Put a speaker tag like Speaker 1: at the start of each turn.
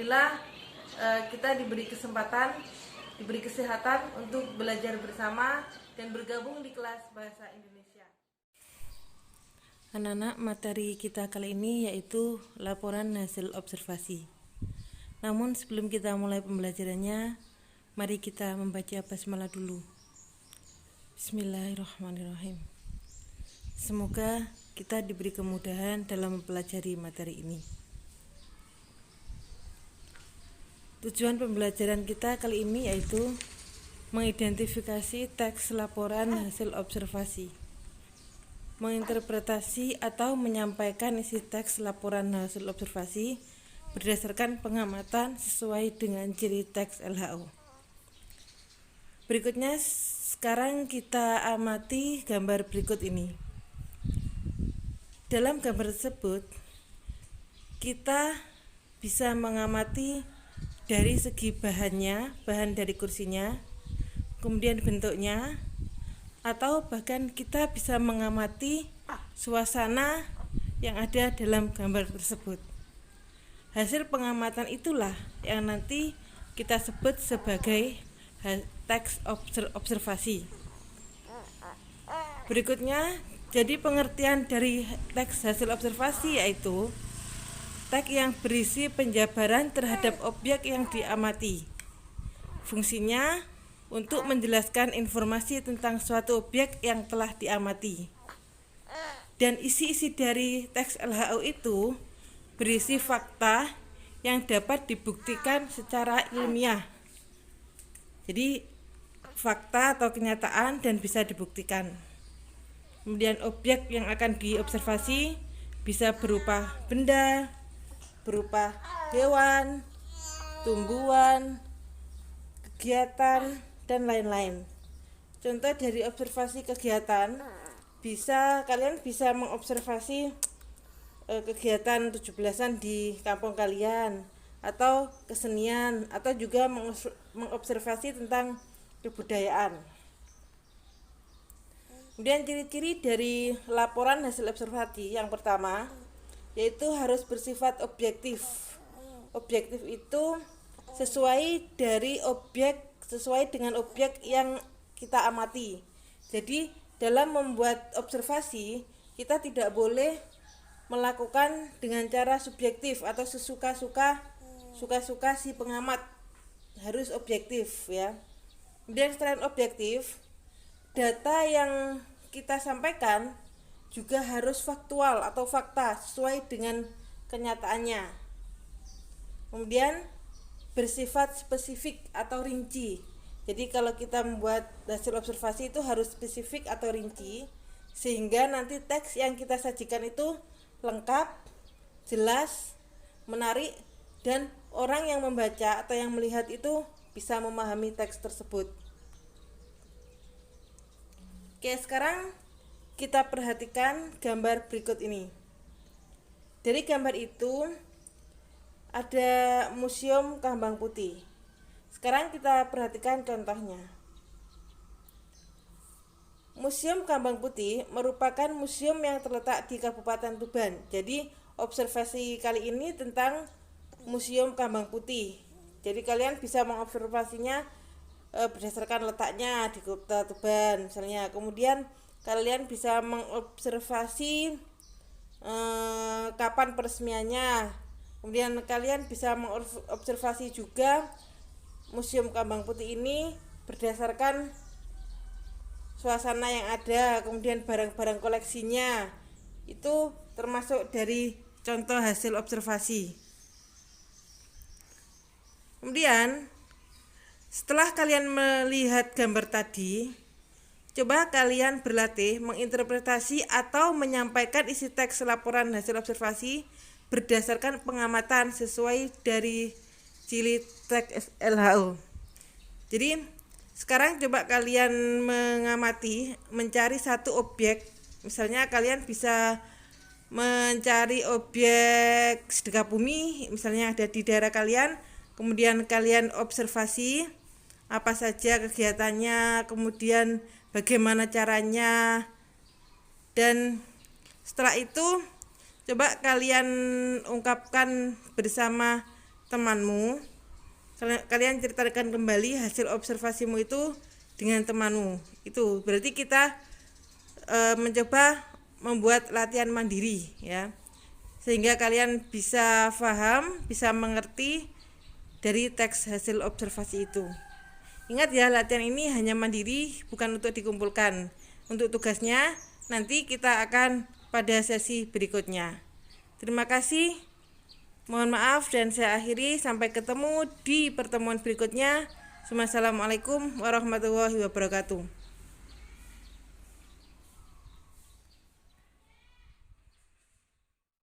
Speaker 1: Alhamdulillah kita diberi kesempatan, diberi kesehatan untuk belajar bersama dan bergabung di kelas Bahasa Indonesia. Anak-anak, materi kita kali ini yaitu laporan hasil observasi. Namun sebelum kita mulai pembelajarannya, mari kita membaca basmalah dulu. Bismillahirrahmanirrahim. Semoga kita diberi kemudahan dalam mempelajari materi ini. Tujuan pembelajaran kita kali ini yaitu mengidentifikasi teks laporan hasil observasi, menginterpretasi atau menyampaikan isi teks laporan hasil observasi berdasarkan pengamatan sesuai dengan ciri teks LHO. Berikutnya sekarang kita amati gambar berikut ini. Dalam gambar tersebut kita bisa mengamati dari segi bahannya, bahan dari kursinya, kemudian bentuknya, atau bahkan kita bisa mengamati suasana yang ada dalam gambar tersebut. Hasil pengamatan itulah yang nanti kita sebut sebagai teks observasi. Berikutnya, jadi pengertian dari teks hasil observasi yaitu teks yang berisi penjabaran terhadap objek yang diamati. Fungsinya untuk menjelaskan informasi tentang suatu objek yang telah diamati. Dan isi-isi dari teks LHO itu berisi fakta yang dapat dibuktikan secara ilmiah. Jadi fakta atau kenyataan dan bisa dibuktikan. Kemudian objek yang akan diobservasi bisa berupa benda, berupa hewan, tumbuhan, kegiatan, dan lain-lain. Contoh dari observasi kegiatan, kalian bisa mengobservasi kegiatan 17-an di kampung kalian, atau kesenian, atau juga mengobservasi tentang kebudayaan. Kemudian ciri-ciri dari laporan hasil observasi yang pertama yaitu harus bersifat objektif. Objektif itu sesuai dengan objek yang kita amati. Jadi dalam membuat observasi kita tidak boleh melakukan dengan cara subjektif atau suka-suka si pengamat, harus objektif ya. Kemudian selain objektif, data yang kita sampaikan juga harus faktual atau fakta sesuai dengan kenyataannya. Kemudian bersifat spesifik atau rinci. Jadi kalau kita membuat hasil observasi itu harus spesifik atau rinci, sehingga nanti teks yang kita sajikan itu lengkap, jelas, menarik, dan orang yang membaca atau yang melihat itu bisa memahami teks tersebut. Oke, sekarang kita perhatikan gambar berikut ini. Dari gambar itu ada Museum Kambang Putih. Sekarang kita perhatikan contohnya. Museum Kambang Putih merupakan museum yang terletak di Kabupaten Tuban. Jadi observasi kali ini tentang Museum Kambang Putih. Jadi kalian bisa mengobservasinya berdasarkan letaknya di Kota Tuban misalnya. Kemudian kalian bisa mengobservasi kapan peresmiannya. Kemudian kalian bisa mengobservasi juga Museum Kambang Putih ini berdasarkan suasana yang ada, kemudian barang-barang koleksinya. Itu termasuk dari contoh hasil observasi. Kemudian setelah kalian melihat gambar tadi, coba kalian berlatih menginterpretasi atau menyampaikan isi teks laporan hasil observasi berdasarkan pengamatan sesuai dari ciri teks LHO. Jadi sekarang coba kalian mengamati, mencari satu objek. Misalnya kalian bisa mencari objek sedekah bumi, misalnya ada di daerah kalian. Kemudian kalian observasi apa saja kegiatannya, kemudian bagaimana caranya, dan setelah itu coba kalian ungkapkan bersama temanmu, kalian ceritakan kembali hasil observasimu itu dengan temanmu. Itu berarti kita mencoba membuat latihan mandiri ya, sehingga kalian bisa paham, bisa mengerti dari teks hasil observasi itu. Ingat ya, latihan ini hanya mandiri, bukan untuk dikumpulkan. Untuk tugasnya nanti kita akan pada sesi berikutnya. Terima kasih. Mohon maaf dan saya akhiri, sampai ketemu di pertemuan berikutnya. Wassalamualaikum warahmatullahi wabarakatuh.